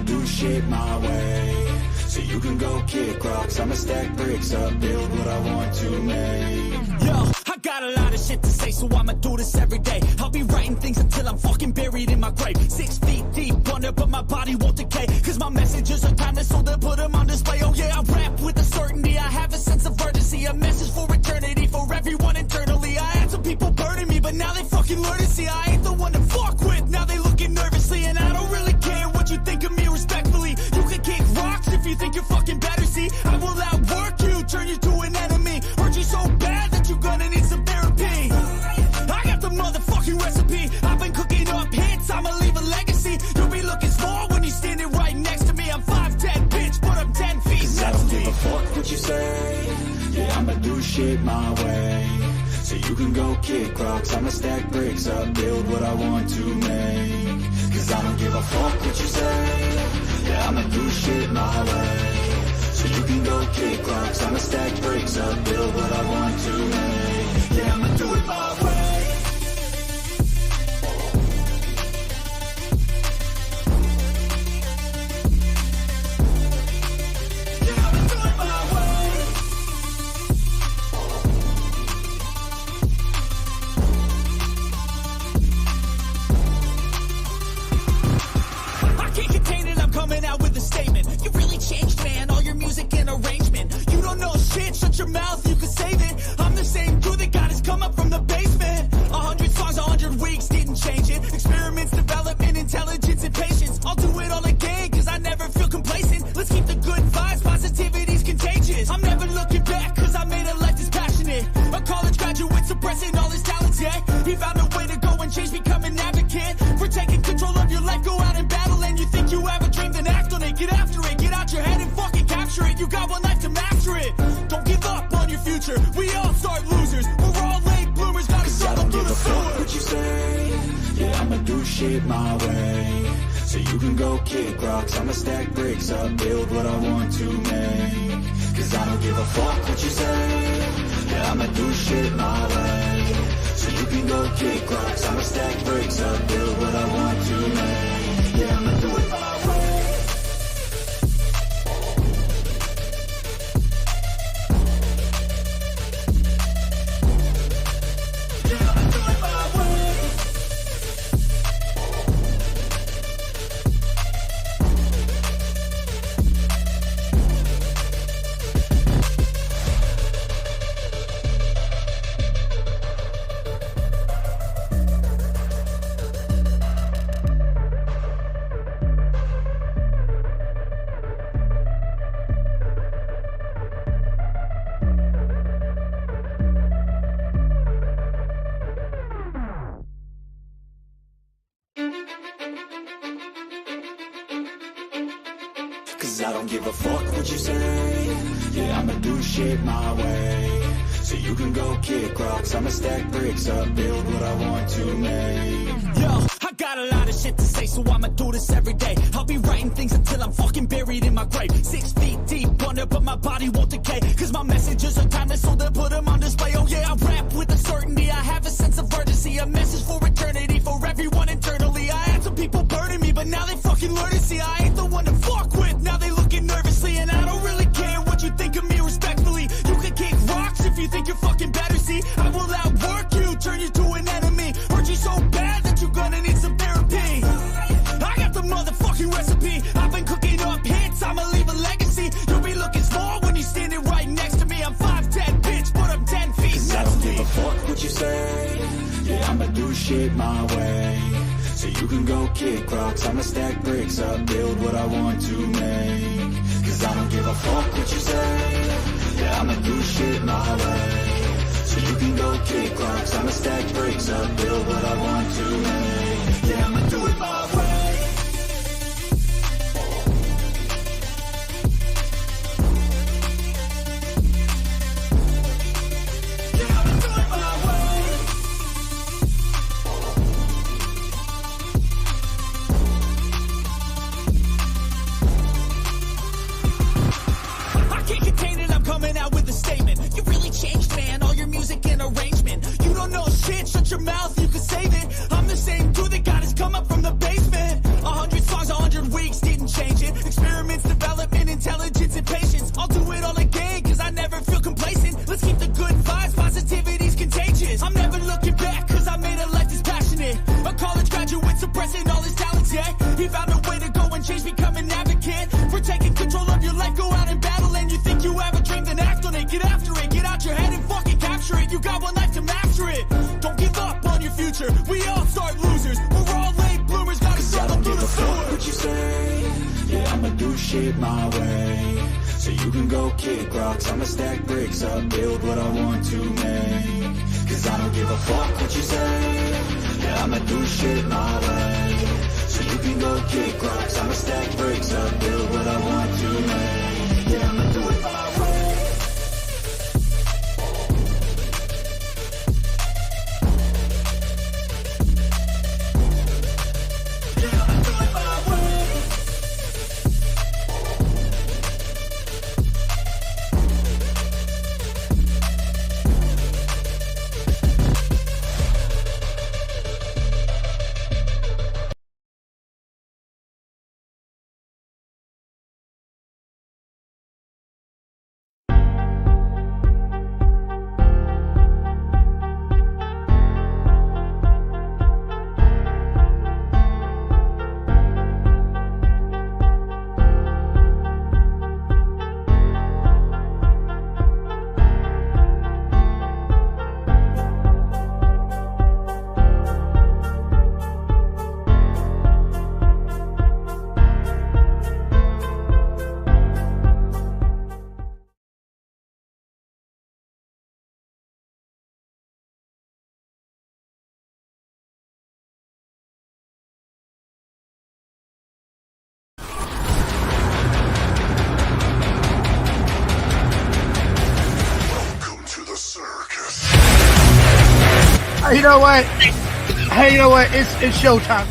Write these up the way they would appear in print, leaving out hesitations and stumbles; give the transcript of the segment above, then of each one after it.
do shit my way. So you can go kick rocks, I'ma stack bricks up, build what I want to make. Yo, I got a lot of shit to say, so I'ma do this every day. I'll be writing things until I'm fucking buried in my grave. 6 feet deep under, but my body won't decay. Cause my messages are timeless, so they'll put them on display. Oh yeah, I rap with a certainty, I have a sense of urgency. A message for eternity, for everyone internally. I had some people burning me, but now they fucking learn to see I ain't the one to fuck with. Now they looking nervously, and I don't really care what you think of me respectfully. You can kick rocks if you think you're fucking better, see. I will outwork you, turn you to an enemy. Hurt you so bad that you're gonna need some therapy. I got the motherfucking recipe. I've been cooking up hits, I'ma leave a legacy. You'll be looking small when you're standing right next to me. I'm 5'10", bitch, but I'm 10 feet next to me. I don't give a fuck what you say. Yeah, I'ma do shit my way. So you can go kick rocks, I'ma stack bricks up, build what I want to make. Cause I don't give a fuck what you say. Yeah, I'ma do shit my way. So you can go kick rocks, I'ma stack bricks up, build what I want to make. Yeah, I'ma do it my way. Coming out with a statement. You really changed, man, all your music and arrangement. You don't know shit, shut your mouth, you can save it. I'm the same dude that got his come up from the basement. 100 songs, 100 weeks, didn't change it. Experiments, development, intelligence, and patience. I'll do it all again, cause I never feel complacent. Let's keep the good vibes, positivity's contagious. I'm never looking back, cause I made a life that's passionate. A college graduate suppressing all his talents, yeah. He found a way to go and change, become an advocate. For taking control of your life, go out and battle. And you think you have a dream, then act on it. Get after it, get out your head and fucking capture it. You got one life to master it. Don't give up on your future. We all start losers. We're all late bloomers, gotta struggle through the sewer. What you say? Yeah, I'ma do shit my way. So you can go kick rocks, I'ma stack bricks up, build what I want to make. Cause I don't give a fuck what you say. Yeah, I'ma do shit my way. So you can go kick rocks, I'ma stack bricks up, build what I want to make. Yeah, I'ma do it my way. Cause I don't give a fuck what you say. Yeah, I'ma do shit my way. So you can go kick rocks, I'ma stack bricks up, build what I want to make. Yo, I got a lot of shit to say, so I'ma do this every day. I'll be writing things until I'm fucking buried in my grave. 6 feet deep under, but my body won't decay. Cause my messages are timeless, so they'll put them on display. Oh yeah, I rap with a certainty, I have a sense of urgency. A message for eternity, for everyone internally. I had some people burning me, but now they fucking learn to see I ain't the one to fuck with. Now they looking nervously, and I don't really care what you think of me respectfully. You can kick rocks if you think you're fucking better, see. I will outwork you, turn you to an enemy. Hurt you so bad that you're gonna need some therapy. I got the motherfucking recipe. I've been cooking up hits, I'ma leave a legacy. You'll be looking small when you're standing right next to me. I'm 5'10", bitch, but I'm 10 feet next to me. I don't give a fuck what you say. Yeah, I'ma do shit my way. So you can go kick rocks, I'ma stack bricks up, build what I want to make. Cause I don't give a fuck what you say. Yeah, I'ma do shit my way. So you can go kick rocks, I'ma stack bricks up, build what I want to make. Yeah, I'ma do it my way. Coming out with a statement. You really changed, man, all your music and arrangement. You don't know shit, shut your mouth, you can save it. I'm the same dude that got his come up from the basement. 100 songs, 100 weeks, didn't change it. are losers. We're all late bloomers, gotta Cause I don't give a fuck what you say. Yeah, I'ma do shit my way. So you can go kick rocks, I'ma stack bricks up, build what I want to make. Cause I don't give a fuck what you say. Yeah, I'ma do shit my way. So you can go kick rocks, I'ma stack bricks up, build what I want to make. Yeah, I'ma do it my way. Yeah, I'ma do it my way. You know what? Hey, you know what? It's showtime.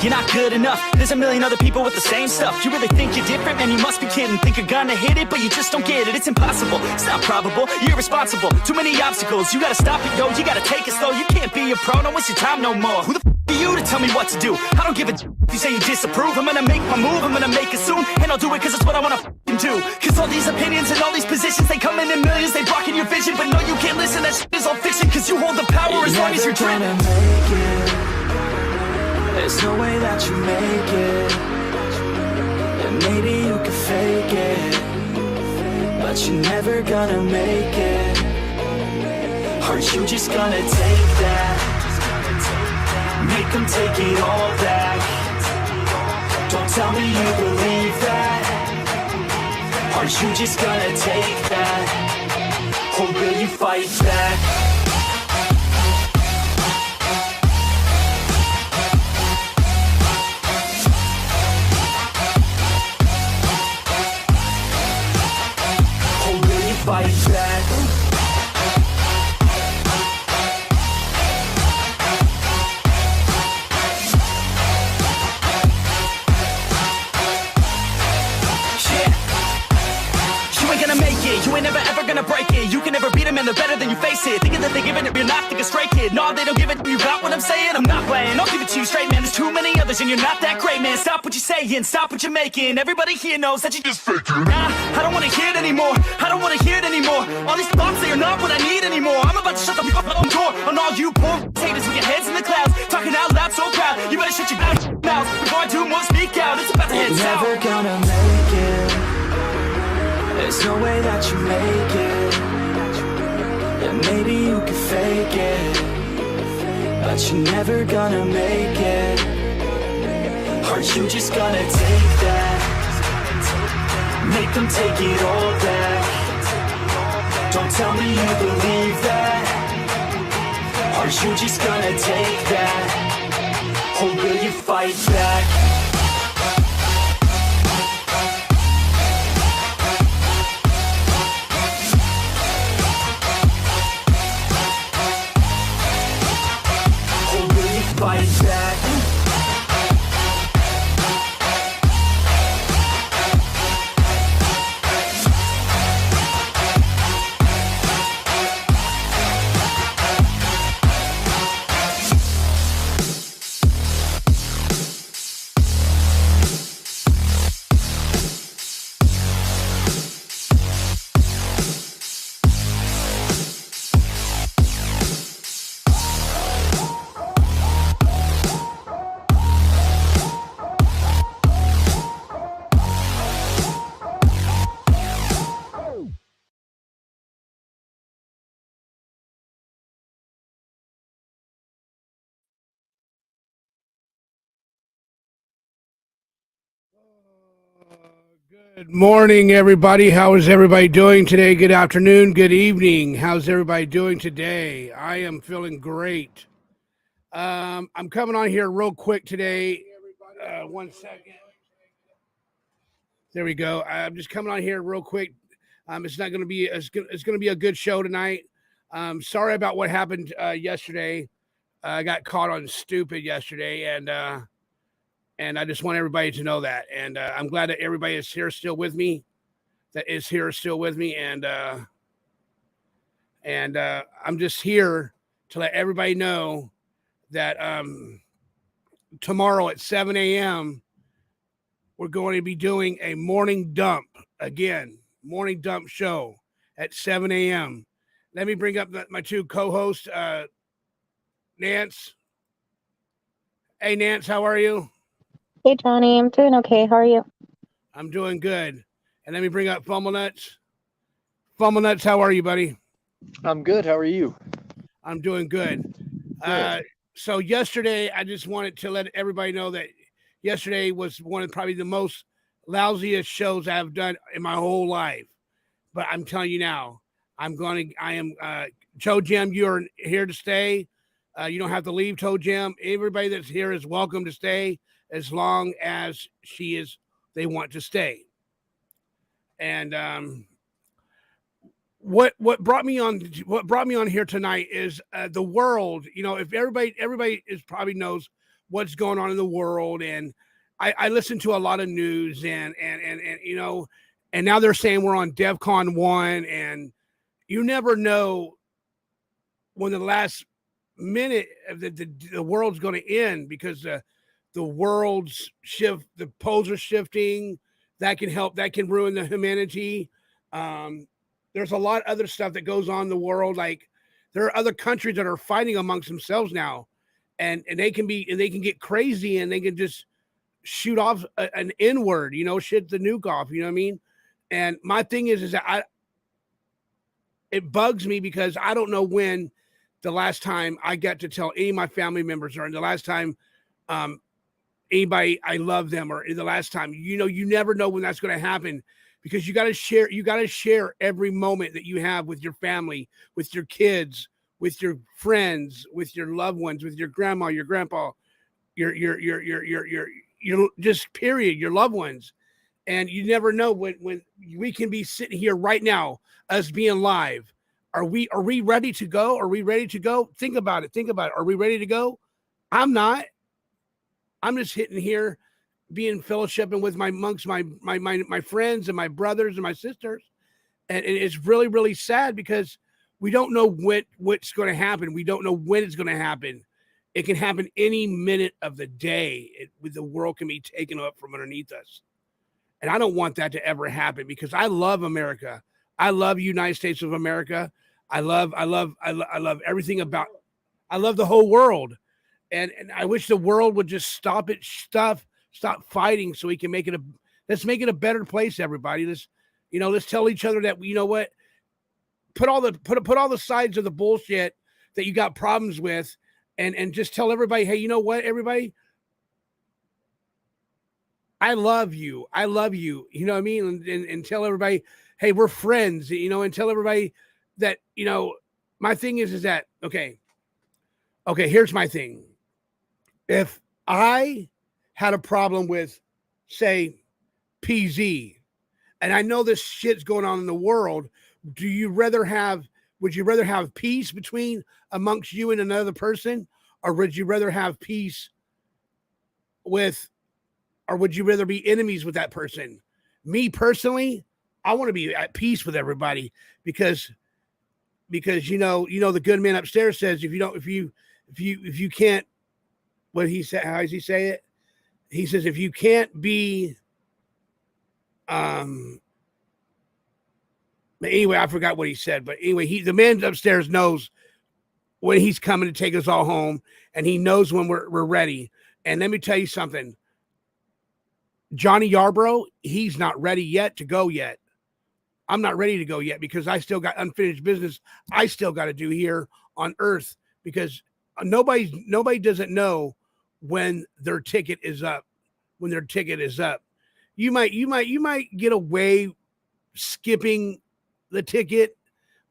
You're not good enough. There's a million other people with the same stuff. You really think you're different? Man, you must be kidding. Think you're gonna hit it, but you just don't get it. It's impossible. It's not probable. You're irresponsible. Too many obstacles. You gotta stop it, yo. You gotta take it slow. You can't be a pro. Don't waste your time no more. Who the f are you to tell me what to do? I don't give a if you say you disapprove. I'm gonna make my move. I'm gonna make it soon. And I'll do it cause it's what I wanna f***ing do. Cause all these opinions and all these positions, they come in millions. They blocking your vision. But no, you can't listen. That shit is all fiction. Cause you hold the power as long as you're dreaming. There's no way that you make it. And maybe you could fake it, but you're never gonna make it. Are you just gonna take that? Make them take it all back. Don't tell me you believe that. Are you just gonna take that? Or will you fight back? Fight back. You ain't gonna make it. You ain't never ever gonna break it. You can never beat them and they're better than you face it. Thinking that they're giving it, you're not thinking straight, kid. No, they don't give it. You got what I'm saying? I'm not playing. I'll give it to you straight, man. There's too many others and you're not that great, man. Stop what you're saying. Stop what you're making. Everybody here knows that you just faking. Nah, I don't wanna hear it anymore. I don't wanna hear it anymore. All these thoughts, they are not what I need anymore. I'm about to shut the fuck door on all you poor haters with your heads in the clouds. Talking out loud so proud. You better shut your mouth before I do more. Speak out. It's about to head south. You're never gonna make it. There's no way that you make it. And maybe you could fake it, but you're never gonna make it. Are you just gonna take that? Make them take it all back. Don't tell me you believe that. Are you just gonna take that? Or will you fight back? Fight back. Good morning, everybody. How is everybody doing today? Good afternoon, good evening. How's everybody doing today? I am feeling great. I'm coming on here real quick today. 1 second. There we go. I'm just coming on here real quick. It's not going to be. It's going to be a good show tonight. Sorry about what happened yesterday. I got caught on stupid yesterday, and I just want everybody to know that. And I'm glad that everybody is here still with me. And I'm just here to let everybody know that tomorrow at 7 a.m. we're going to be doing a morning dump again, morning dump show at 7 a.m. Let me bring up my two co-hosts, Nance. Hey, Nance, how are you? Hey, Johnny, I'm doing okay. How are you? I'm doing good. And let me bring up Fumble Nuts. Fumble Nuts, how are you, buddy? I'm good. How are you? I'm doing good. So yesterday, I just wanted to let everybody know that yesterday was one of probably the most lousiest shows I've done in my whole life. But I'm telling you now, Toe Jam, you're here to stay. You don't have to leave, Toe Jam. Everybody that's here is welcome to stay as long as they want to stay. And what brought me on here tonight is the world. You know, if everybody is probably knows what's going on in the world, and I listen to a lot of news, and you know, and now they're saying we're on DEFCON 1, and you never know when the last minute of the world's going to end, because the world's shift, the poles are shifting. That can ruin the humanity. There's a lot of other stuff that goes on in the world. Like, there are other countries that are fighting amongst themselves now, and they can get crazy, and they can just shoot off an N-word, you know, shit the nuke off, you know what I mean? And my thing is that it bugs me, because I don't know when the last time I got to tell any of my family members, or the last time anybody I love them, or the last time, you know, you never know when that's going to happen, because you got to share every moment that you have with your family, with your kids, with your friends, with your loved ones, with your grandma, your grandpa, your just period, your loved ones. And you never know when we can be sitting here right now, us being live. Are we ready to go? Are we ready to go? Think about it. Are we ready to go? I'm not. I'm just hitting here, being fellowshipping with my monks, my friends, and my brothers and my sisters. And it's really, really sad, because we don't know what's going to happen. We don't know when it's going to happen. It can happen any minute of the day. The world can be taken up from underneath us. And I don't want that to ever happen, because I love America. I love United States of America. I love everything about. I love the whole world, and I wish the world would just stop fighting, so we can let's make it a better place. Everybody, let's tell each other that, you know what, put all the sides of the bullshit that you got problems with, and just tell everybody, hey, you know what, everybody, I love you. You know what I mean? And tell everybody, hey, we're friends, you know, and tell everybody that, you know, my thing is that, okay, here's my thing. If I had a problem with, say, PZ, and I know this shit's going on in the world, would you rather have peace amongst you and another person, or would you rather have peace or would you rather be enemies with that person? Me personally, I want to be at peace with everybody, because you know the good man upstairs says, if you can't, what he said, how does he say it? He says, if you can't be, anyway, I forgot what he said, but anyway, the man upstairs knows when he's coming to take us all home, and he knows when we're ready. And let me tell you something. Johnny Yarbrough, he's not ready yet to go yet. I'm not ready to go yet, because I still got unfinished business I still got to do here on Earth, because nobody doesn't know when their ticket is up. you might get away skipping the ticket,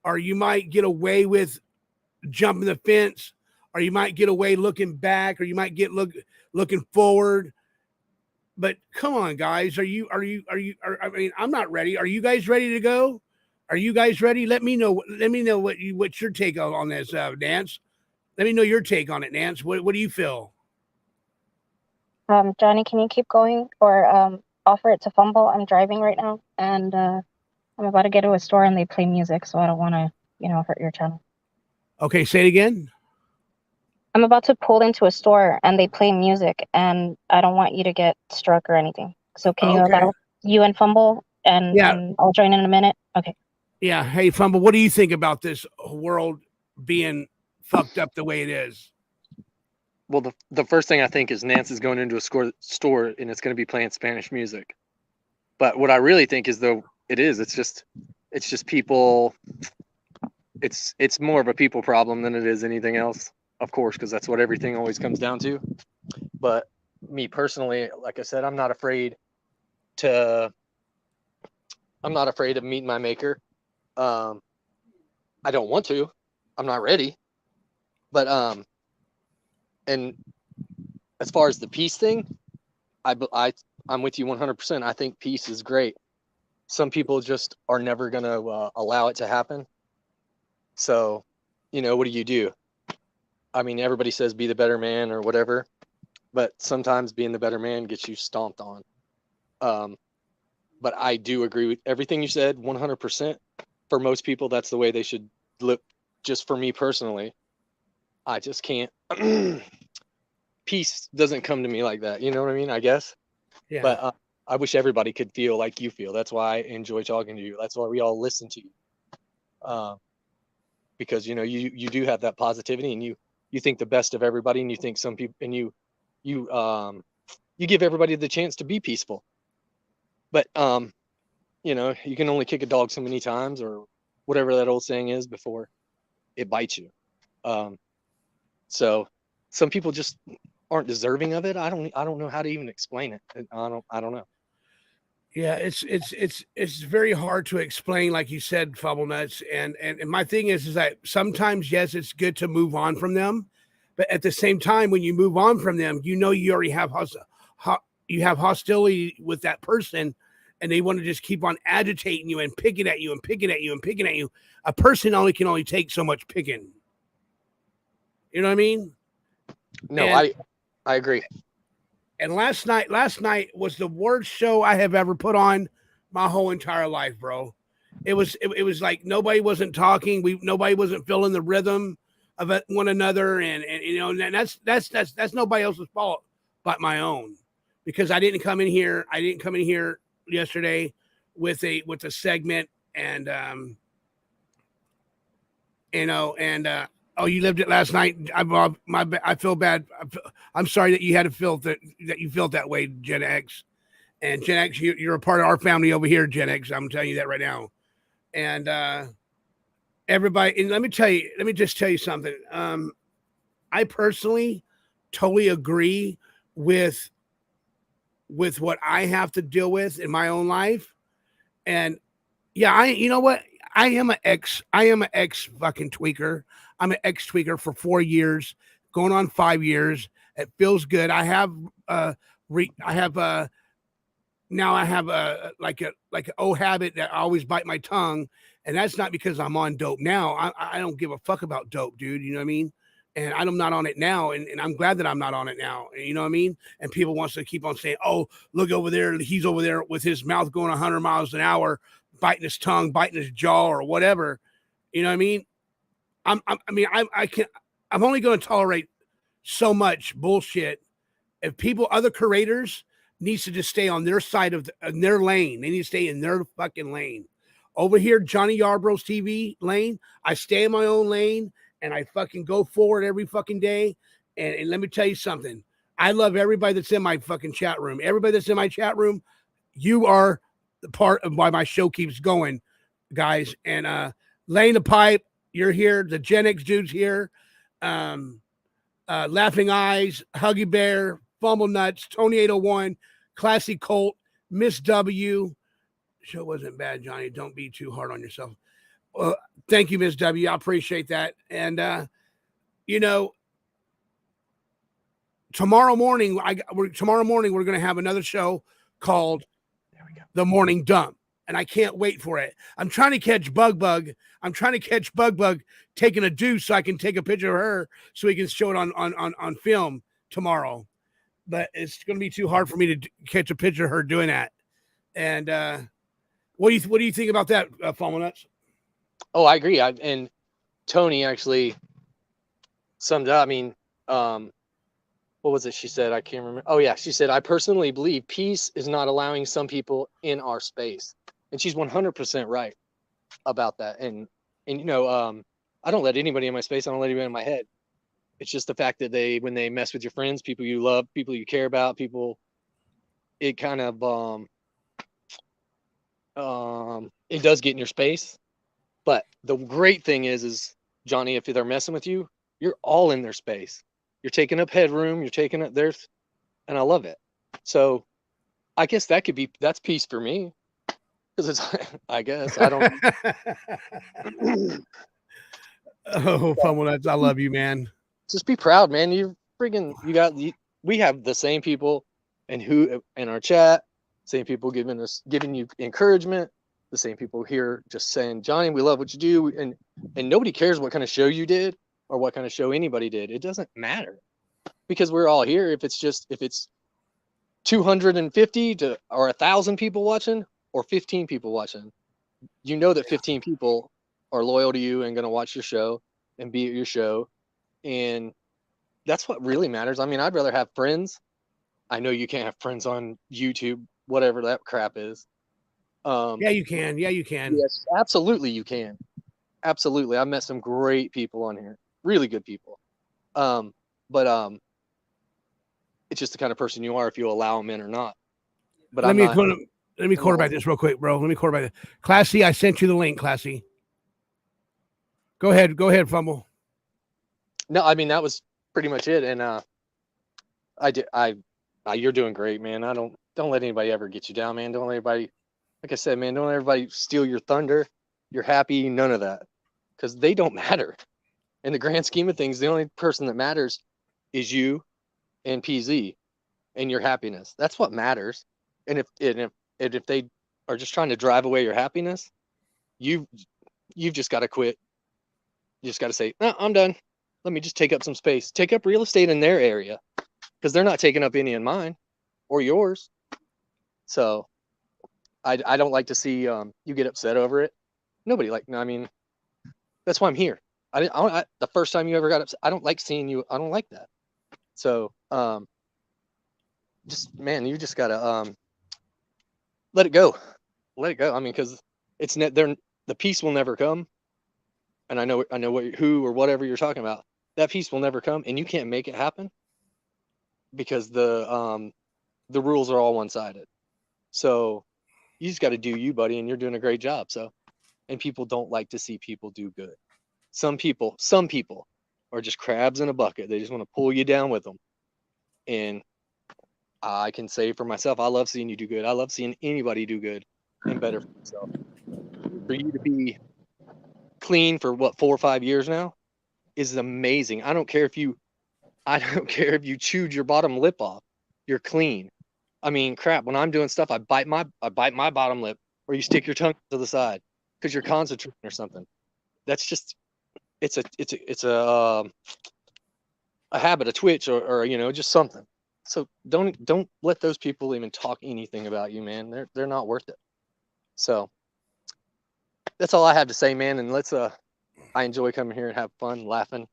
or you might get away with jumping the fence, or you might get away looking back, or you might get looking forward. But come on, guys, I mean, I'm not ready. Are you guys ready to go? Are you guys ready? Let me know what's your take on this, Nance. Let me know your take on it, Nance. What do you feel? Johnny, can you keep going or offer it to Fumble? I'm driving right now, and I'm about to get to a store and they play music, so I don't want to, hurt your channel. Okay, say it again. I'm about to pull into a store and they play music, and I don't want you to get struck or anything. So can you allow you and Fumble, and I'll join in a minute? Okay. Yeah. Hey, Fumble, what do you think about this world being fucked up the way it is? Well, the first thing I think is Nance is going into a store and it's going to be playing Spanish music. But what I really think is, though, it's just people. It's more of a people problem than it is anything else, of course, because that's what everything always comes down to. But me personally, like I said, I'm not afraid of meeting my maker. I don't want to. I'm not ready. But and as far as the peace thing, I'm with you 100%. I think peace is great. Some people just are never going to allow it to happen. So, what do? I mean, everybody says be the better man or whatever, but sometimes being the better man gets you stomped on. But I do agree with everything you said 100%. For most people, that's the way they should live. Just for me personally, I just can't. Peace doesn't come to me like that. You know what I mean? I guess. Yeah. But I wish everybody could feel like you feel. That's why I enjoy talking to you. That's why we all listen to you. Because you do have that positivity, and you think the best of everybody, and you think some people, and you give everybody the chance to be peaceful. But you can only kick a dog so many times, or whatever that old saying is, before it bites you. So some people just aren't deserving of it. I don't know how to even explain it. I don't know. Yeah, it's very hard to explain, like you said, Fumble Nuts. And my thing is that sometimes, yes, it's good to move on from them, but at the same time, when you move on from them, you already have hostility with that person, and they want to just keep on agitating you and picking at you and picking at you and picking at you. A person can only take so much picking. You know what I mean? No, I agree. And last night was the worst show I have ever put on my whole entire life, bro. It was like nobody wasn't talking. Nobody wasn't feeling the rhythm of one another, and that's nobody else's fault but my own, because I didn't come in here yesterday with a segment, and oh, you lived it last night. I feel bad. I'm sorry that you had to feel that you felt that way, Gen X. And Gen X, you're a part of our family over here, Gen X. I'm telling you that right now. And everybody, and let me just tell you something. I personally totally agree with what I have to deal with in my own life. And yeah, you know what? I am an ex fucking tweaker. I'm an ex tweaker for 4 years, going on 5 years. It feels good. I have now I have a like an old habit that I always bite my tongue, and that's not because I'm on dope now. I don't give a fuck about dope, dude. You know what I mean? And I'm not on it now, and I'm glad that I'm not on it now. You know what I mean? And people wants to keep on saying, "Oh, look over there. He's over there with his mouth going 100 miles an hour, biting his tongue, biting his jaw, or whatever." You know what I mean? I'm only going to tolerate so much bullshit. If other creators needs to just stay on their side of their lane. They need to stay in their fucking lane. Over here, Johnny Yarbrough's TV lane, I stay in my own lane, and I fucking go forward every fucking day. And let me tell you something. I love everybody that's in my fucking chat room. Everybody that's in my chat room, you are the part of why my show keeps going, guys. And Laying the Pipe, you're here. The Gen X dude's here. Laughing Eyes, Huggy Bear, Fumble Nuts, Tony 801, Classy Colt, Miss W. Show wasn't bad, Johnny. Don't be too hard on yourself. Thank you, Miss W. I appreciate that. And tomorrow morning we're going to have another show called The Morning Dump, and I can't wait for it. I'm trying to catch Bug. I'm trying to catch Bug taking a deuce so I can take a picture of her so we can show it on film tomorrow. But it's going to be too hard for me to catch a picture of her doing that. And what do you think about that, Fumble Nuts? Oh, I agree. And Tony actually summed up. I mean, what was it she said? I can't remember. Oh, yeah. She said, I personally believe peace is not allowing some people in our space. And she's 100% right about that. And I don't let anybody in my space. I don't let anybody in my head. It's just the fact that when they mess with your friends, people you love, people you care about, it kind of, it does get in your space. But the great thing is Johnny, if they're messing with you, you're all in their space. You're taking up headroom. You're taking up theirs. And I love it. So I guess that's peace for me. Because I guess I don't. Oh, Fumble Nuts, I love you, man. Just be proud, man. We have the same people in our chat, same people giving you encouragement, the same people here just saying, Johnny, we love what you do. And nobody cares what kind of show you did or what kind of show anybody did. It doesn't matter because we're all here. If it's 250 or 1,000 people watching or 15 people watching, you know that 15 people are loyal to you and going to watch your show and be at your show. And that's what really matters. I mean, I'd rather have friends. I know you can't have friends on YouTube, whatever that crap is. Yeah, you can. Yes, absolutely you can. Absolutely. I've met some great people on here. Really good people. But it's just the kind of person you are if you allow them in or not. But let me quarterback this real quick, bro. Let me quarterback it. Classy, I sent you the link, Classy. Go ahead, Fumble. No, I mean that was pretty much it. And you're doing great, man. Don't let anybody ever get you down, man. Don't let anybody, like I said, man, don't let everybody steal your thunder. You're happy, none of that. Because they don't matter. In the grand scheme of things, the only person that matters is you and PZ and your happiness. That's what matters. And if they are just trying to drive away your happiness, you've just got to quit. You just got to say, no, I'm done. Let me just take up some space. Take up real estate in their area because they're not taking up any in mine or yours. So I don't like to see you get upset over it. Nobody I mean, that's why I'm here. The first time you ever got upset, I don't like seeing you. I don't like that. So you just got to let it go. Let it go. I mean, because the peace will never come. And I know who or whatever you're talking about. That peace will never come, and you can't make it happen because the rules are all one-sided. So you just got to do you, buddy, and you're doing a great job. So, and people don't like to see people do good. Some people are just crabs in a bucket. They just want to pull you down with them. And I can say for myself, I love seeing you do good. I love seeing anybody do good and better for themselves. For you to be clean for 4 or 5 years now is amazing. I don't care if you chewed your bottom lip off. You're clean. I mean, crap. When I'm doing stuff, I bite my bottom lip, or you stick your tongue to the side because you're concentrating or something. That's just it's a habit, a twitch, or just something. So don't let those people even talk anything about you, man. They're not worth it. So that's all I have to say, man. And I enjoy coming here and have fun, laughing.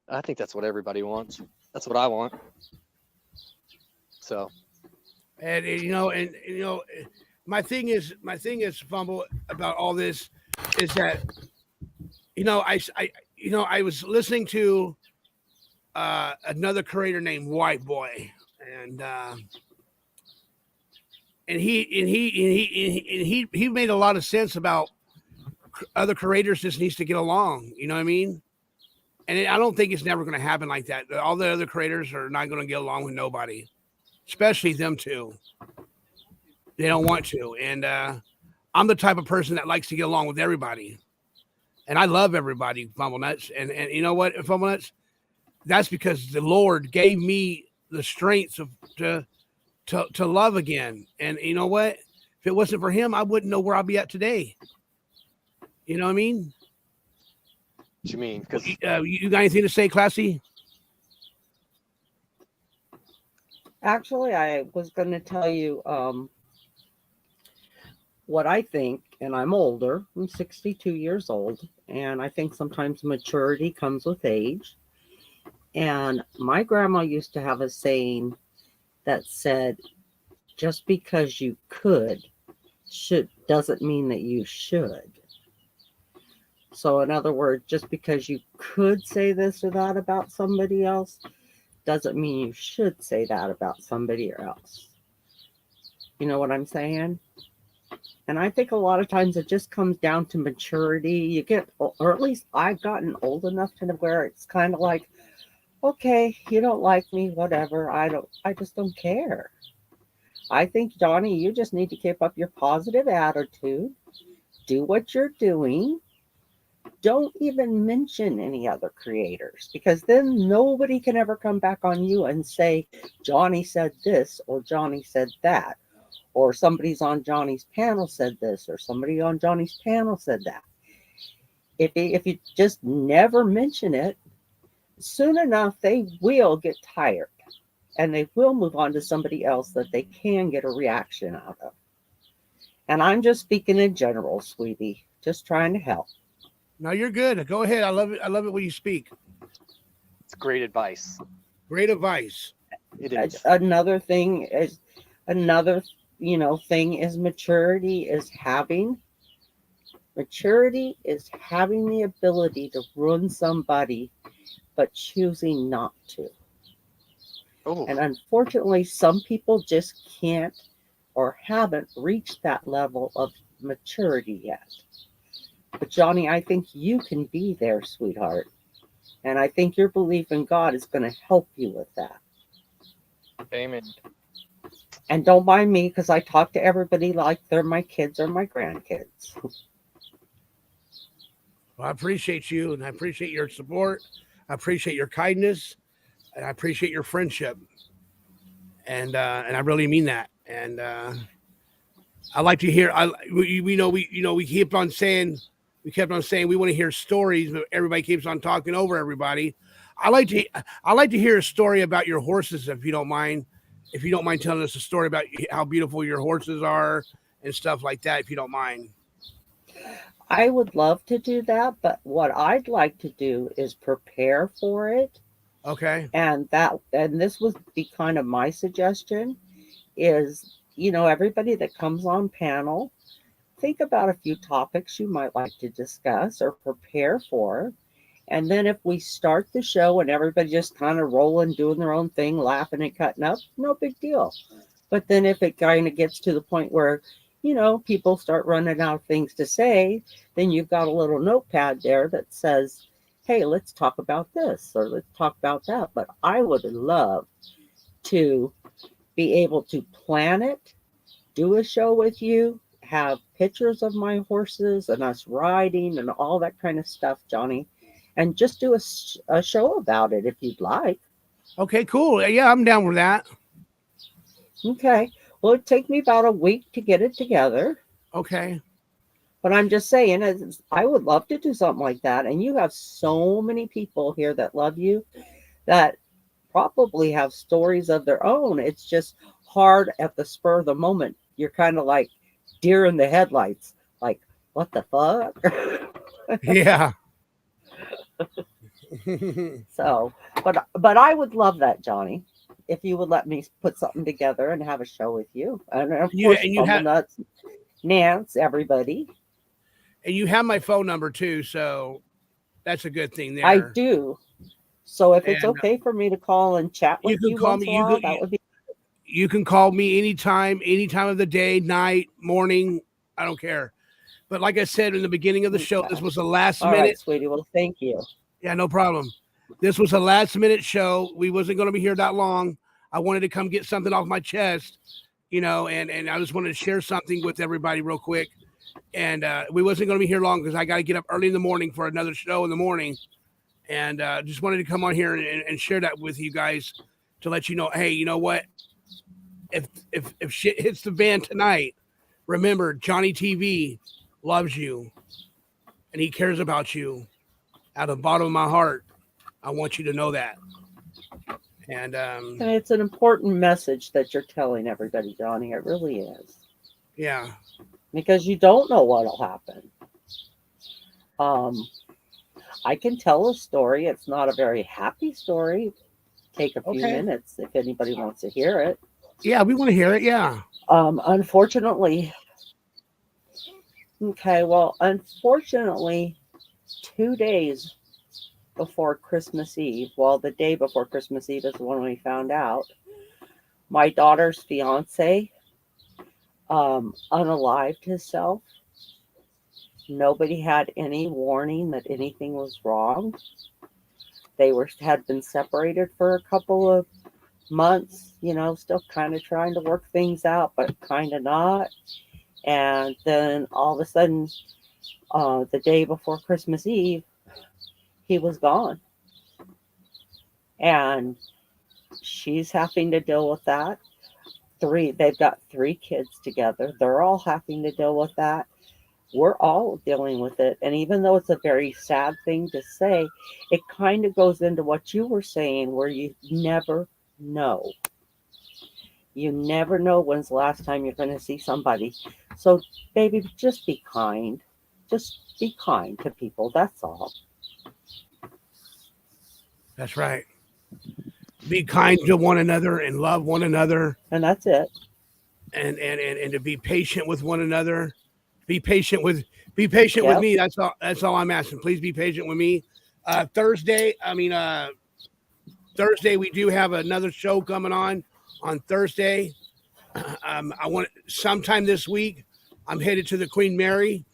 I think that's what everybody wants. That's what I want. So, and my thing is, Fumble, about all this is that I was listening to another creator named White Boy, and he made a lot of sense about other creators just needs to get along. You know what I mean? And I don't think it's never going to happen like that. All the other creators are not going to get along with nobody, especially them two. They don't want to. And I'm the type of person that likes to get along with everybody. And I love everybody, Fumble Nuts. And you know what, Fumble Nuts? That's because the Lord gave me the strength to love again. And you know what? If it wasn't for him, I wouldn't know where I'll be at today. You know what I mean? What you mean? Because you got anything to say, Classy? Actually, I was going to tell you what I think, and I'm older. I'm 62 years old, and I think sometimes maturity comes with age. And my grandma used to have a saying that said, just because you should doesn't mean that you should. So in other words, just because you could say this or that about somebody else doesn't mean you should say that about somebody else. You know what I'm saying? And I think a lot of times it just comes down to maturity. You get, or at least I've gotten old enough to where it's kind of like, okay, you don't like me, whatever. I just don't care. I think, Johnny, you just need to keep up your positive attitude. Do what you're doing. Don't even mention any other creators, because then nobody can ever come back on you and say, Johnny said this or Johnny said that, or somebody's on Johnny's panel said this or somebody on Johnny's panel said that. If you just never mention it, soon enough they will get tired and they will move on to somebody else that they can get a reaction out of. And I'm just speaking in general, sweetie, just trying to help. No, you're good. Go ahead. I love it. I love it when you speak. it's great advice. Great advice. It is. Another thing is maturity is having the ability to ruin somebody, but choosing not to. Oh. And unfortunately, some people just can't or haven't reached that level of maturity yet. But Johnny, I think you can be there, sweetheart. And I think your belief in God is going to help you with that. Amen. And don't mind me, because I talk to everybody like they're my kids or my grandkids. Well, I appreciate you, and I appreciate your support. I appreciate your kindness, and I appreciate your friendship. And I really mean that. And I like to hear. We kept on saying we want to hear stories, but everybody keeps on talking over everybody. I like to hear a story about your horses, if you don't mind. If you don't mind telling us a story about how beautiful your horses are and stuff like that, if you don't mind. I would love to do that, but what I'd like to do is prepare for it. Okay. And this would be kind of my suggestion is, everybody that comes on panel, think about a few topics you might like to discuss or prepare for. And then if we start the show and everybody just kind of rolling, doing their own thing, laughing and cutting up, no big deal. But then if it kind of gets to the point where, people start running out of things to say, then you've got a little notepad there that says, hey, let's talk about this or let's talk about that. But I would love to be able to plan it, do a show with you, have pictures of my horses and us riding and all that kind of stuff, Johnny, and just do a show about it if you'd like. Okay, cool. Yeah, I'm down with that. Okay. Well, it'd take me about a week to get it together. Okay. But I'm just saying, I would love to do something like that. And you have so many people here that love you that probably have stories of their own. It's just hard at the spur of the moment. You're kind of like deer in the headlights. Like, what the fuck? Yeah. So, but I would love that, Johnny, if you would let me put something together and have a show with you. And of course, Nuts, Nance, everybody. And you have my phone number too, so that's a good thing there. I do. So if it's okay for me to call and chat with you call once me. in a while, that would be. You can call me anytime of the day, night, morning. I don't care. But like I said in the beginning of the show, this was a last minute. All right, sweetie. Well, thank you. Yeah, no problem. This was a last minute show. We wasn't going to be here that long. I wanted to come get something off my chest. you know, and I just wanted to share something with everybody real quick. And we wasn't going to be here long because I got to get up early in the morning for another show in the morning. And just wanted to come on here and share that with you guys to let you know, hey, you know what? If shit hits the fan tonight, remember Johnny TV loves you and he cares about you. Out of the bottom of my heart, I want you to know that. And it's an important message that you're telling everybody, Johnny. It really is. Yeah. Because you don't know what'll happen. I can tell a story. It's not a very happy story. Take a few minutes if anybody wants to hear it. Yeah, we want to hear it. Yeah. Unfortunately, 2 days before Christmas Eve, the day before Christmas Eve is when we found out, my daughter's fiance unalived himself. Nobody had any warning that anything was wrong. They had been separated for a couple of months, still kind of trying to work things out, but kind of not. And then all of a sudden, the day before Christmas Eve, he was gone. And she's having to deal with that. They've got 3 kids together. They're all having to deal with that. We're all dealing with it. And even though it's a very sad thing to say, it kind of goes into what you were saying, where you never know. You never know when's the last time you're going to see somebody. So, baby, just be kind. Just be kind to people. That's all. That's right. Be kind to one another and love one another. And that's it. And to be patient with one another. Be patient with me. That's all I'm asking. Please be patient with me. Thursday we do have another show coming on Thursday. I want sometime this week. I'm headed to the Queen Mary,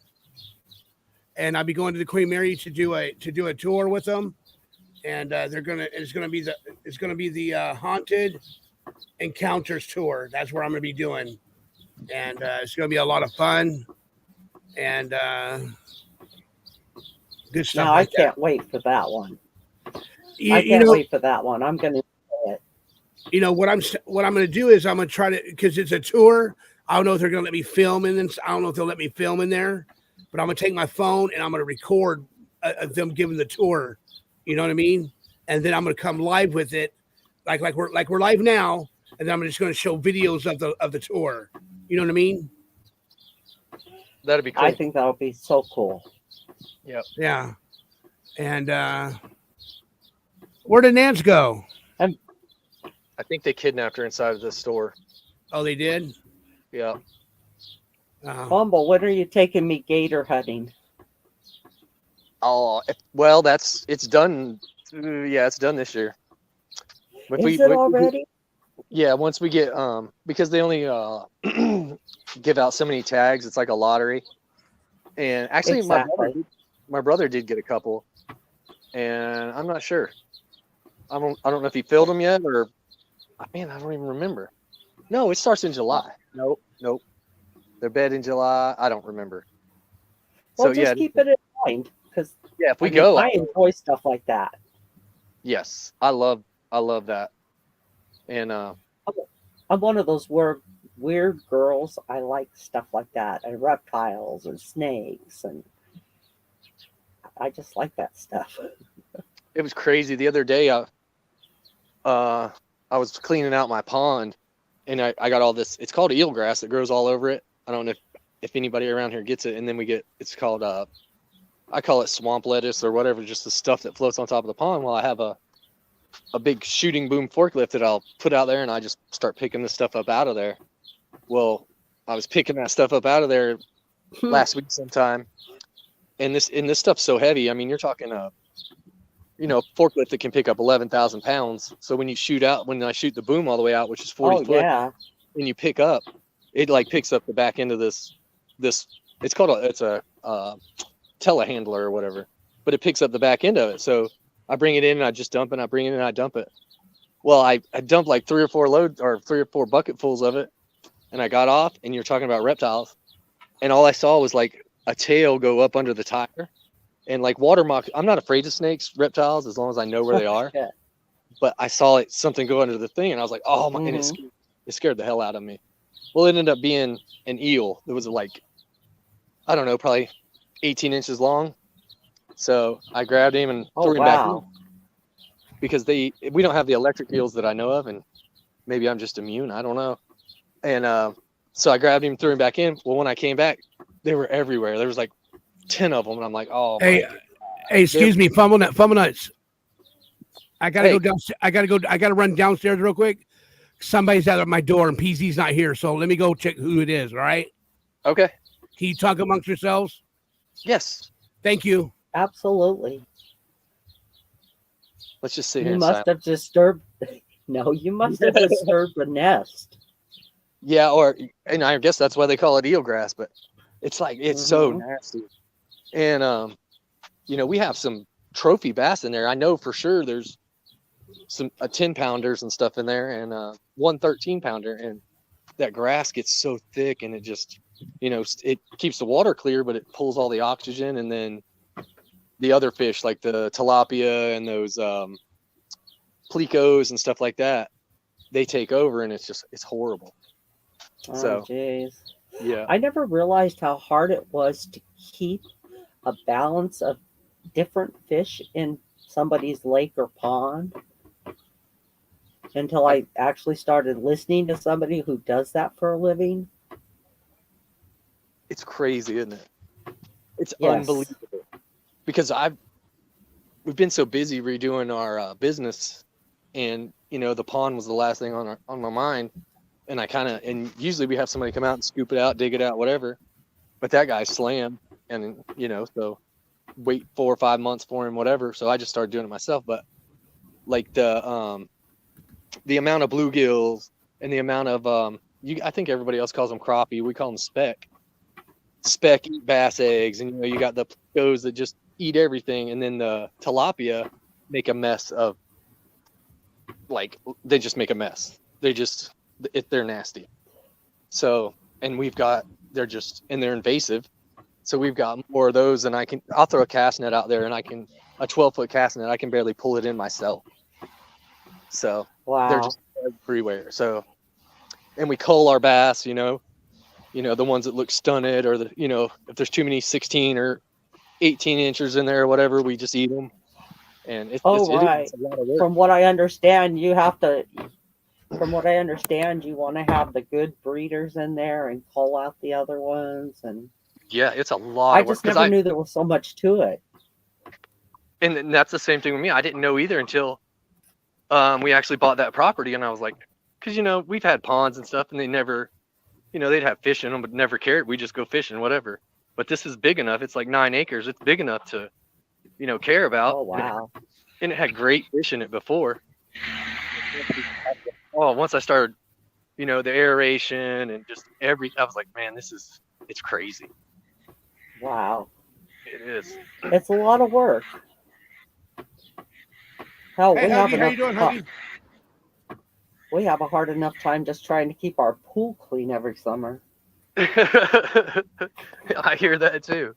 and I'll be going to the Queen Mary to do a tour with them. And it's gonna be the Haunted Encounters tour. That's where I'm gonna be doing, and it's gonna be a lot of fun and good stuff. Now, like I can't wait for that one. I can't wait for that one. I'm gonna do it. You know what I'm gonna do is I'm gonna try to, because it's a tour. I don't know if they're gonna let me film in this. I don't know if they'll let me film in there, but I'm gonna take my phone and I'm gonna record them giving the tour. You know what I mean? And then I'm gonna come live with it, like we're live now, and then I'm just gonna show videos of the tour. You know what I mean? That'd be cool. I think that'll be so cool. Yep. Yeah. And where did Nance go? I think they kidnapped her inside of the store. Oh, they did? Yeah. Bumble, when are you taking me gator hunting? Oh, well, it's done. Yeah, it's done this year. Is it already? Yeah, once we get because they only give out so many tags. It's like a lottery. And actually, exactly. my brother did get a couple, and I'm not sure. I don't know if he filled them yet, or man, I don't even remember. No, it starts in July. Nope. They're bed in July. I don't remember. Well, so just keep it in mind, because if we go, I enjoy stuff like that. Yes, I love that. And I'm one of those weird girls. I like stuff like that, and reptiles and snakes, and I just like that stuff. It was crazy. The other day, I was cleaning out my pond, and I got all this. It's called eelgrass that grows all over it. I don't know if anybody around here gets it. And then it's called I call it swamp lettuce or whatever, just the stuff that floats on top of the pond. Well, I have a big shooting boom forklift that I'll put out there, and I just start picking this stuff up out of there. Well, I was picking that stuff up out of there last week sometime, and this stuff's so heavy. I mean, you're talking a forklift that can pick up 11,000 pounds. So when I shoot the boom all the way out, which is 40 foot, and you pick up, it like picks up the back end of this. It's a telehandler or whatever, but it picks up the back end of it. So I bring it in and I just dump it. I bring it in and I dump it. Well, I dumped like 3 or 4 loads or 3 or 4 bucketfuls of it. and I got off, and you're talking about reptiles, and all I saw was like a tail go up under the tire, and like water moccasins. I'm not afraid of snakes, reptiles, as long as I know where they are. Yeah. But I saw something go under the thing, and I was like, oh my, and it scared the hell out of me. Well, it ended up being an eel that was like, I don't know, probably 18 inches long. So I grabbed him and threw him back in, because we don't have the electric eels that I know of, and maybe I'm just immune, I don't know. And so I grabbed him, threw him back in. Well, when I came back, they were everywhere. There was like 10 of them, and I'm like, oh. Hey, excuse me, fumble nuts. I gotta go down. I gotta run downstairs real quick. Somebody's out at my door, and PZ's not here. So let me go check who it is. All right. Okay. Can you talk amongst yourselves? Yes. Thank you. Absolutely. Let's just sit here. You must have disturbed. No, you must have disturbed the nest. Yeah, and I guess that's why they call it eelgrass, but it's like, it's so nasty. And we have some trophy bass in there. I know for sure there's some 10-pounders and stuff in there, and 1 13-pounder, and that grass gets so thick, and it just, it keeps the water clear, but it pulls all the oxygen, and then the other fish like the tilapia and those plecos and stuff like that, they take over, and it's horrible. So jeez. Yeah, I never realized how hard it was to keep a balance of different fish in somebody's lake or pond until I actually started listening to somebody who does that for a living. It's crazy, isn't it? It's unbelievable, because we've been so busy redoing our business, and the pond was the last thing on my mind, and and usually we have somebody come out and scoop it out, dig it out, whatever, but that guy slammed, and so wait 4 or 5 months for him, whatever. So I just started doing it myself. But like the amount of bluegills and the amount of I think everybody else calls them crappie, we call them speck eat bass eggs, and you got the plecos that just eat everything, and then the tilapia make a mess of, like, they just make a mess. They're nasty. So, and they're invasive. So we've got more of those, and I'll throw a cast net out there, and a 12-foot cast net, I can barely pull it in myself. So they're just everywhere. So, and we cull our bass, the ones that look stunted, or if there's too many 16 or 18 inches in there or whatever, we just eat them. And it's a lot of work. From what I understand, you want to have the good breeders in there and cull out the other ones. And yeah, it's a lot of work. I just never knew there was so much to it. And that's the same thing with me. I didn't know either until we actually bought that property, and I was like, because we've had ponds and stuff, and they never, they'd have fish in them, but never cared. We just go fishing, whatever. But this is big enough. It's like 9 acres. It's big enough to, care about. Oh wow! And it had great fish in it before. Once I started, the aeration and just I was like, man, it's crazy. Wow. It is. It's a lot of work. Hell, hey, how you doing, Huggy? We have a hard enough time just trying to keep our pool clean every summer. I hear that too.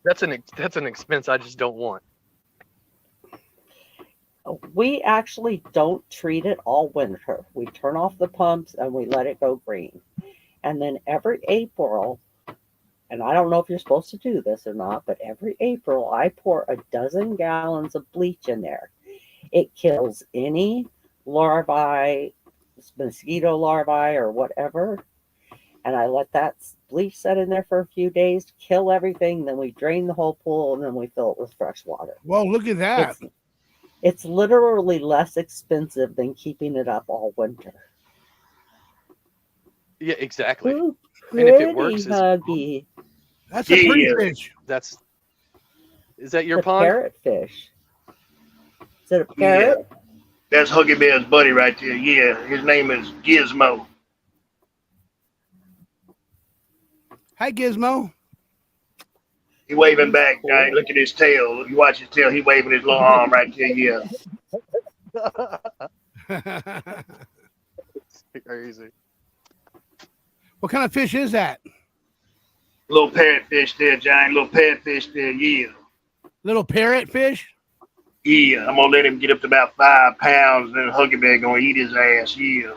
That's an expense I just don't want. We actually don't treat it all winter. We turn off the pumps and we let it go green. And then every April, and I don't know if you're supposed to do this or not, but every April I pour 12 gallons of bleach in there. It kills any larvae, mosquito larvae or whatever. And I let that bleach set in there for a few days, kill everything. Then we drain the whole pool, and then we fill it with fresh water. Well, look at that. It's literally less expensive than keeping it up all winter. Yeah, exactly. Ooh, and if it works, Huggy. That's a pretty fish. Is that your the pond? Parrotfish. Is it a parrot? Yeah. That's Huggy Bear's buddy right there. Yeah, his name is Gizmo. Hi, Gizmo. He waving back. Guy. Look at his tail. You watch his tail. He waving his little arm right there. Yeah. Crazy. What kind of fish is that? Little parrotfish there, Johnny. Little parrotfish there, yeah. Little parrotfish? Yeah, I'm gonna let him get up to about 5 pounds, and then Huggy Bear gonna eat his ass, yeah.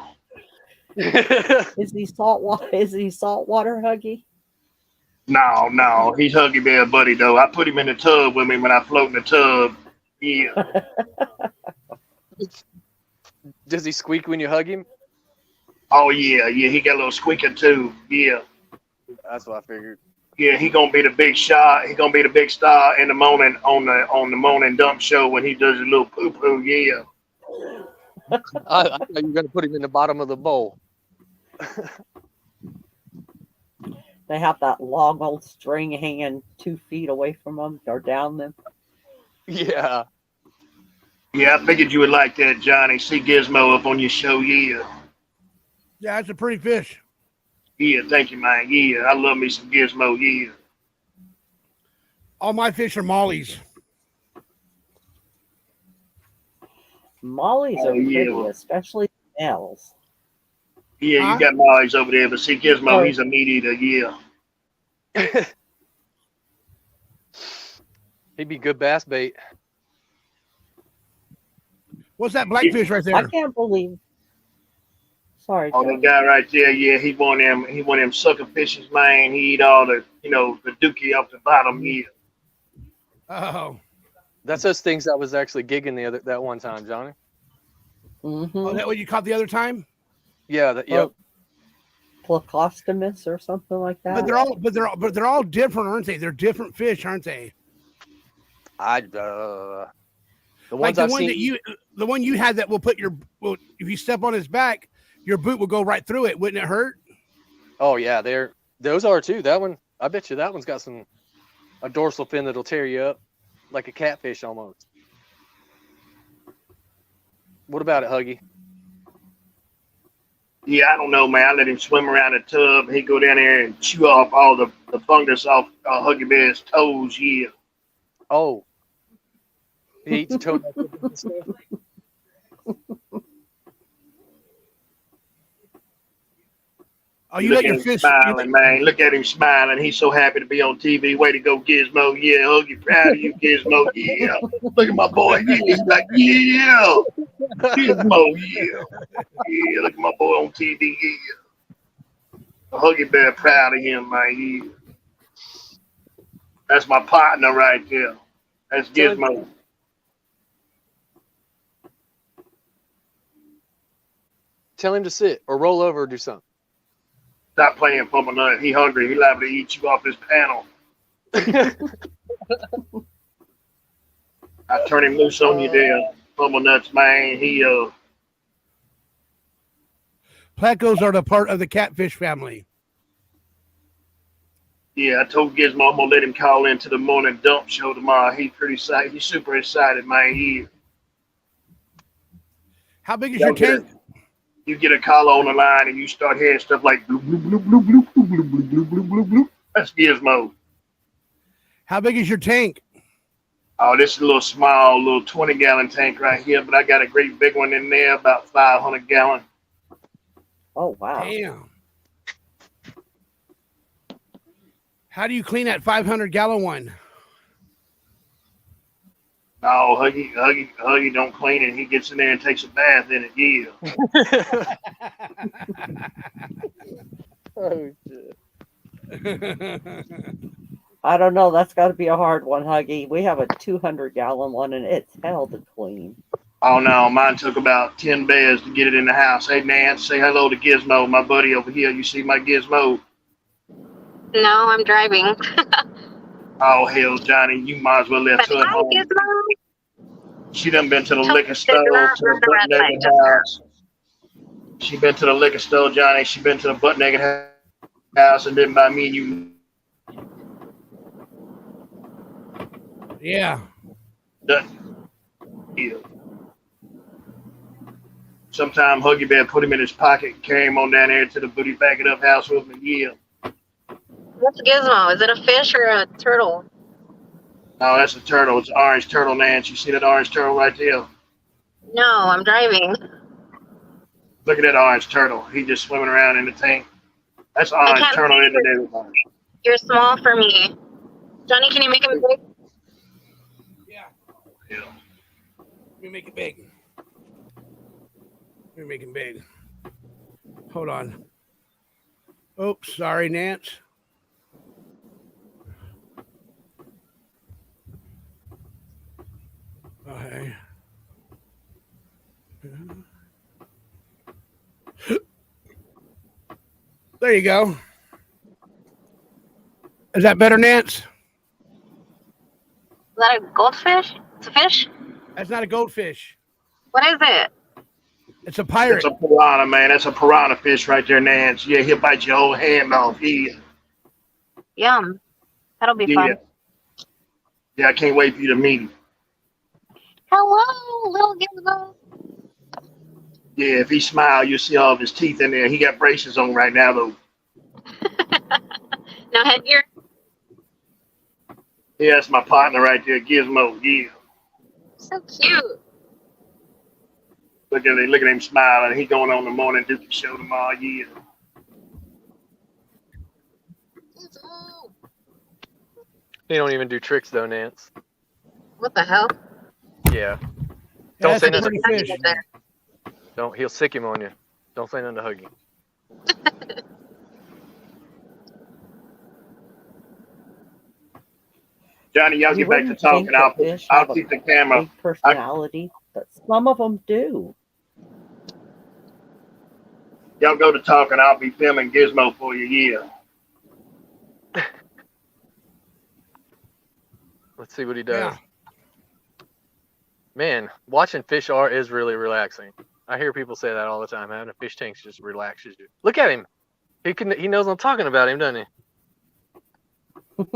Is he saltwater? Is he saltwater, Huggy? No, he's Huggy Bear buddy though. I put him in the tub with me when I float in the tub. Yeah. Does he squeak when you hug him? Oh yeah, he got a little squeaker too. Yeah. That's what I figured. Yeah, he gonna be the big shot. He gonna be the big star in the morning on the morning dump show when he does his little poo poo. Yeah. I thought you were gonna put him in the bottom of the bowl. They have that long old string hanging 2 feet away from them or down them. Yeah. Yeah, I figured you would like that, Johnny. See Gizmo up on your show, yeah. Yeah, it's a pretty fish. Yeah, thank you, man. Yeah, I love me some Gizmo, yeah. All my fish are mollies. Mollies are pretty, especially males. Yeah, you got mollies over there, but see Gizmo, he's a meat eater, yeah. He'd be good bass bait. What's that black fish right there? I can't believe. Sorry. Oh, that guy right there, yeah, he one of them sucker fishes, man. He eat all the, the dookie off the bottom, yeah. Oh. That's those things that was actually gigging that one time, Johnny. Mm-hmm. Oh, that what you caught the other time? Yeah, yep. Plecostomus or something like that. But they're all different, aren't they? They're different fish, aren't they? The one you had that will put if you step on his back, your boot will go right through it. Wouldn't it hurt? Oh yeah, those are too. That one, I bet you that one's got a dorsal fin that'll tear you up like a catfish almost. What about it, Huggy? Yeah, I don't know, man. I let him swim around the tub. He go down there and chew off all the fungus off Huggy Bear's toes, yeah. Oh. He eats toe. Oh, you let your fish smiling, man. Look at him smiling. He's so happy to be on TV. Way to go, Gizmo. Yeah, Huggy, proud of you, Gizmo. Yeah. Look at my boy. Yeah, he's like, yeah. Gizmo, yeah. Yeah, look at my boy on TV. Yeah. Huggy Bear, proud of him, man. Yeah. That's my partner right there. That's Gizmo. Tell him to sit or roll over or do something. Stop playing, Pumper Nut. He hungry. He liable to eat you off his panel. I turn him loose on you there, Pumper Nuts, man. Plecos are the part of the catfish family. Yeah, I told Gizmo I'm gonna let him call into the morning dump show tomorrow. He's pretty excited. He's super excited, man. How big is your tank? You get a caller on the line and you start hearing stuff like bloop, bloop, bloop, bloop, bloop, bloop, bloop, bloop, bloop, bloop, bloop, bloop. That's Gizmo. How big is your tank? Oh, this is a little small, little 20-gallon tank right here, but I got a great big one in there, about 500 gallon. Oh, wow. Damn. How do you clean that 500-gallon one? Oh, Huggy don't clean it. He gets in there and takes a bath in it. Yeah. Oh, shit. I don't know. That's got to be a hard one, Huggy. We have a 200-gallon one, and it's hell to clean. Oh, no. Mine took about 10 bears to get it in the house. Hey, Nance, say hello to Gizmo, my buddy over here. You see my Gizmo? No, I'm driving. Oh, hell, Johnny, you might as well left her at home. She done been to the liquor store, to the butt-naked house. She been to the liquor store, Johnny. She been to the butt-naked house and didn't buy me and you. Yeah. Yeah. Sometime Huggy Bear put him in his pocket, carry him on down there to the booty back it up house with me. Yeah. What's Gizmo? Is it a fish or a turtle? No, that's a turtle. It's an orange turtle, Nance. You see that orange turtle right there? No, I'm driving. Look at that orange turtle. He just swimming around in the tank. That's I odd. can't Turn on into see you. everybody. You're small for me. Johnny, can you make him big? Yeah. Yeah. Let me make it big. Let me make it big. Hold on. Oops, sorry, Nance. Okay. There you go. Is that better, Nance? Is that a goldfish? It's a fish? That's not a goldfish. What is it? It's a pirate. That's a piranha, man. That's a piranha fish right there, Nance. Yeah, he'll bite your whole hand off. Yeah. Yum. That'll be Yeah. fun. Yeah, I can't wait for you to meet him. Hello, little gizmo. Yeah, if he smile, you'll see all of his teeth in there. He got braces on right now, though. No headgear? Yeah, that's my partner right there, Gizmo. Yeah. So cute. Look at him smiling. He going on the morning Dookie show tomorrow. Yeah. Gizmo. He don't even do tricks though, Nance. What the hell? Yeah. Yeah, Don't say that's a nothing. pretty fish. Don't. He'll sick him on you. Don't say nothing to hug you. Johnny, y'all You get back to wouldn't talking. think that fish I'll have a keep the camera. big personality, but some of them do. Y'all go to talking. I'll be filming Gizmo for you. Yeah. Let's see what he does. Yeah. Man, watching fish is really relaxing. I hear people say that all the time. Having a fish tank just relaxes you. Look at him. He knows I'm talking about him, doesn't he?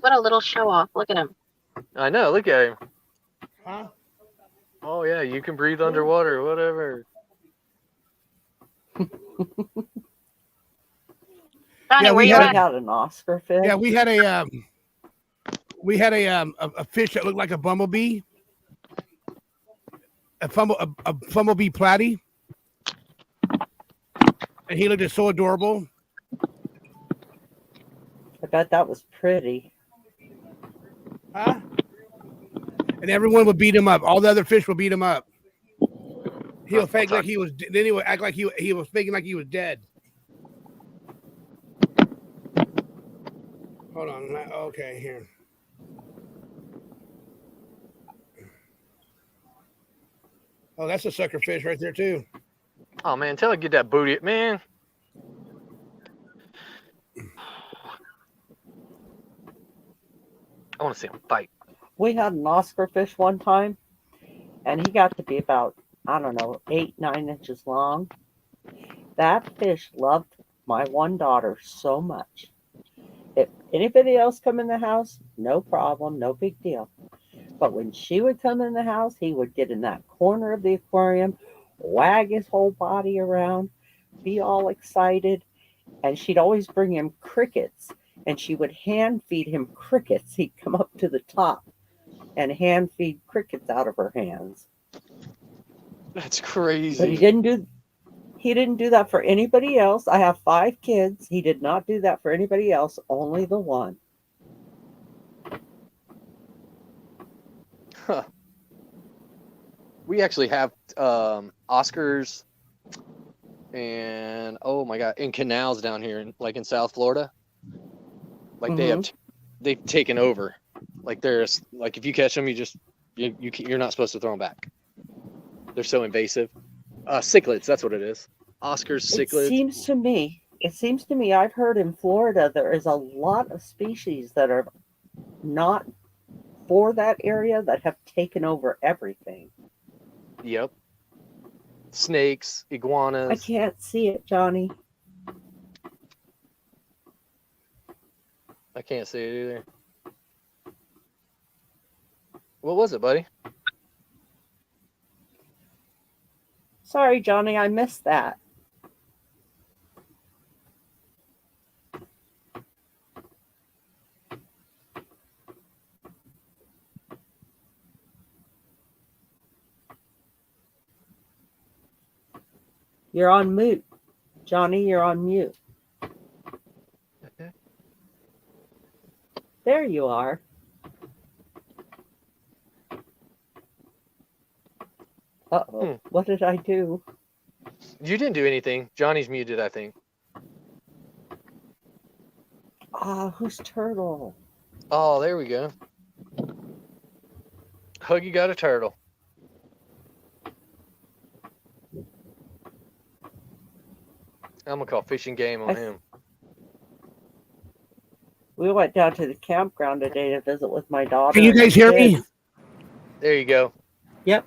What a little show off. Look at him. I know. Look at him. Huh? Oh yeah, you can breathe underwater, whatever. Johnny, Yeah, where we you had at? Had an Oscar fish. Yeah, we had a fish that looked like a bumblebee. A bumblebee platy. And he looked so adorable. I bet that was pretty. Huh? And everyone would beat him up. All the other fish would beat him up. He'll fake like he was. Then he would act like he was faking like he was dead. Hold on. Okay, here. Oh, that's a sucker fish right there too. Oh man, tell her to get that booty, man. I want to see him fight. We had an Oscar fish one time, and he got to be about, I don't know, 8, 9 inches long. That fish loved my one daughter so much. If anybody else come in the house, no problem, no big deal. But when she would come in the house, he would get in that corner of the aquarium, wag his whole body around, be all excited, and she'd always bring him crickets, and she would hand feed him crickets. He'd come up to the top and hand feed crickets out of her hands. That's crazy. But he didn't do that for anybody else. I have 5 kids. He did not do that for anybody else, only the one. Huh. We actually have Oscars and oh my god, in canals down here in South Florida. Like they've taken over. Like there's like if you catch them, you're not supposed to throw them back. They're so invasive. Cichlids, that's what it is. Oscars, cichlids. It seems to me I've heard in Florida there is a lot of species that are not for that area that have taken over everything. Yep. Snakes, iguanas. I can't see it, Johnny. I can't see it either. What was it, buddy? Sorry, Johnny, I missed that. You're on mute. Johnny, you're on mute. There you are. Uh-oh. What did I do? You didn't do anything. Johnny's muted, I think. Who's turtle? Oh, there we go. Huggy got a turtle. I'm gonna call fishing game on him. We went down to the campground today to visit with my daughter. Can you guys hear me? There you go. Yep.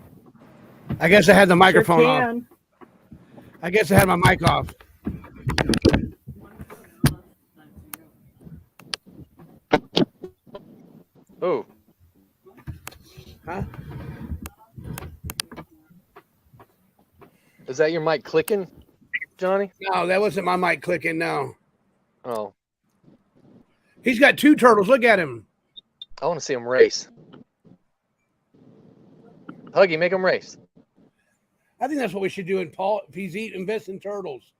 I guess I had the microphone Sure off. can. I guess I had my mic off. Oh. Huh? Is that your mic clicking, Johnny? No, that wasn't my mic clicking. No. Oh. He's got 2 turtles. Look at him. I want to see him race. Huggy, make him race. I think that's what we should do in Paul. If he's invest in turtles.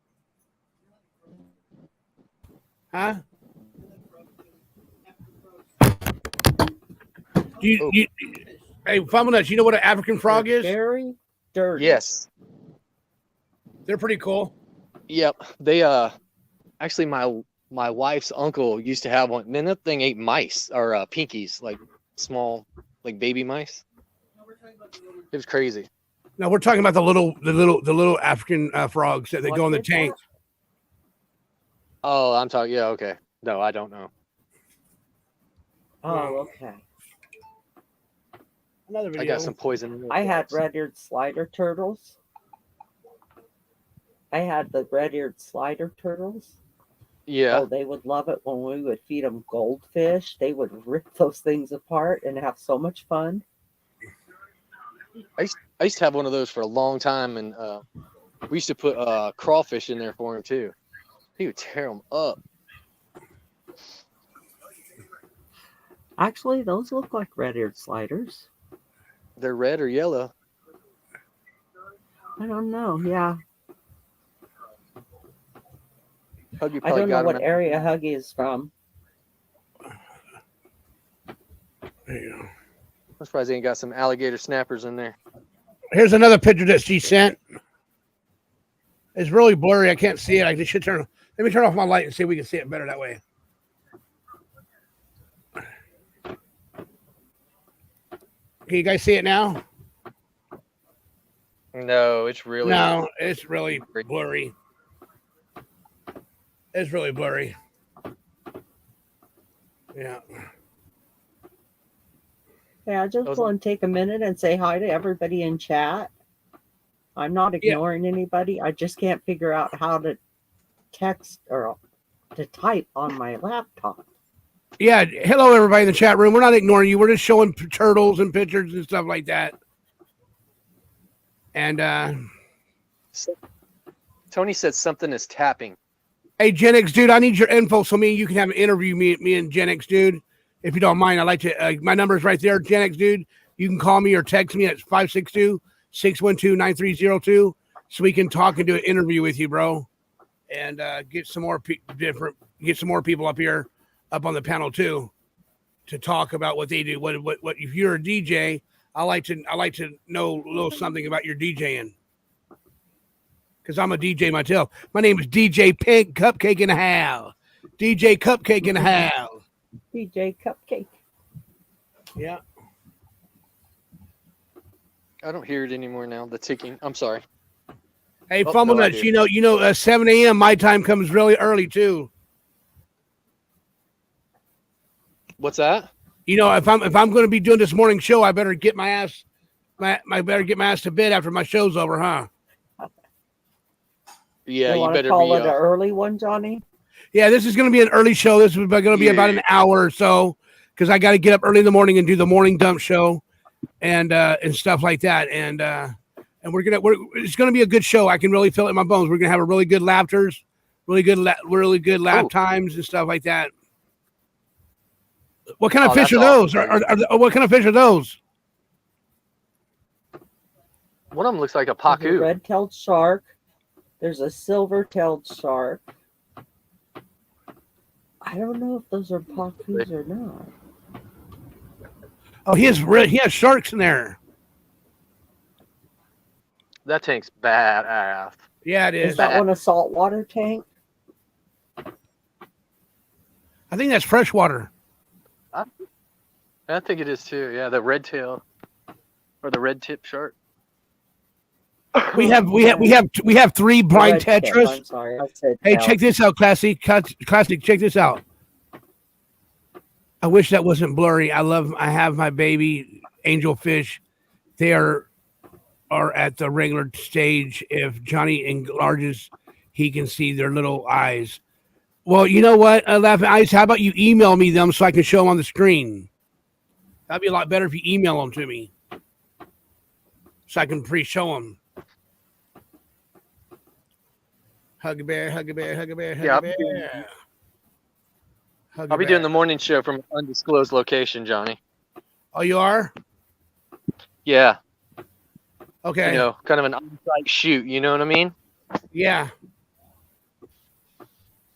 Huh? Hey, Fumblenuts, you know what an African frog is? Very dirty. Yes. They're pretty cool. Yep. They actually my wife's uncle used to have one. And then that thing ate mice or pinkies, like small, like baby mice. It was crazy. No, we're talking about the little African frogs that go in the tank. Oh, I'm talking. Yeah, okay. No, I don't know. Oh, okay. Another video. I got some poison. I had red-eared slider turtles. I had the red-eared slider turtles. Yeah. Oh, they would love it when we would feed them goldfish. They would rip those things apart and have so much fun. I used to have one of those for a long time, and we used to put crawfish in there for him too. He would tear them up. Actually, those look like red-eared sliders. They're red or yellow. I don't know. Yeah. Huggy I don't know what area Huggy is from. There you go. I'm surprised he ain't got some alligator snappers in there. Here's another picture that she sent. It's really blurry. I can't see it. I just should turn. Let me turn off my light and see if we can see it better that way. Can you guys see it now? No, it's really blurry. It's really blurry. Yeah. Yeah, I just want to take a minute and say hi to everybody in chat. I'm not ignoring anybody. I just can't figure out how to text or to type on my laptop. Yeah. Hello, everybody in the chat room. We're not ignoring you. We're just showing turtles and pictures and stuff like that. And Tony said something is tapping. Hey, Gen X dude, I need your info so you can have an interview me and Gen X dude. If you don't mind, I'd like to, my number is right there, Gen X dude. You can call me or text me at 562-612-9302 so we can talk and do an interview with you, bro. And get some more people up here, up on the panel too, to talk about what they do. What if you're a DJ, I like to know a little something about your DJing. Because I'm a DJ myself. My name is DJ Pink Cupcake in a Half. DJ Cupcake in a Half. DJ Cupcake. Yeah. I don't hear it anymore now. The ticking. I'm sorry. Hey, Fumblenuts, you know, 7 a.m. my time comes really early too. What's that? You know, if I'm going to be doing this morning show, I better get my ass to bed after my show's over, huh? Yeah, you better call it an early one, Johnny. Yeah, this is going to be an early show. This is going to be about an hour or so because I got to get up early in the morning and do the morning dump show and stuff like that. And it's going to be a good show. I can really feel it in my bones. We're going to have a really good laughters, really good laugh times and stuff like that. What kind of fish are those? What kind of fish are those? One of them looks like a pacu. Red-tailed shark. There's a silver-tailed shark. I don't know if those are pacus or not. Oh, he has sharks in there. That tank's badass. Yeah, it is. Is that one a saltwater tank? I think that's freshwater. I think it is too. Yeah, the red tail or the red tip shark. We have 3 blind Red tip, tetras. I'm sorry, I said Hey, tail. check this out, Classic. Classic, check this out. I wish that wasn't blurry. I have my baby angelfish. They are at the regular stage. If Johnny enlarges, he can see their little eyes. Well, you know what, Laughing Eyes, how about you email me them so I can show them on the screen? That'd be a lot better if you email them to me so I can pre-show them. Hug a bear, hug a bear, hug a bear, hug a bear. I'll be doing the morning show from an undisclosed location, Johnny. Oh, you are? Yeah. Okay. You know, kind of an on-site shoot. You know what I mean? Yeah.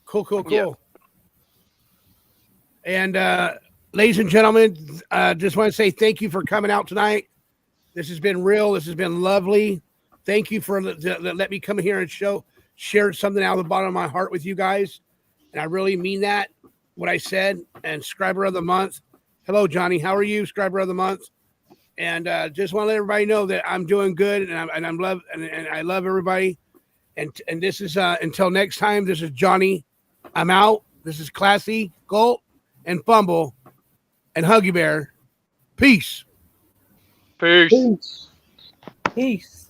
Cool. Yeah. And ladies and gentlemen, just want to say thank you for coming out tonight. This has been real. This has been lovely. Thank you for let me come here and share something out of the bottom of my heart with you guys. And I really mean that, what I said. And Scriber of the Month. Hello, Johnny. How are you, Scriber of the Month? And just want to let everybody know that I'm doing good, and I love everybody. And this is until next time. This is Johnny. I'm out. This is Classy, Gulp, and Fumble, and Huggy Bear. Peace. Peace. Peace.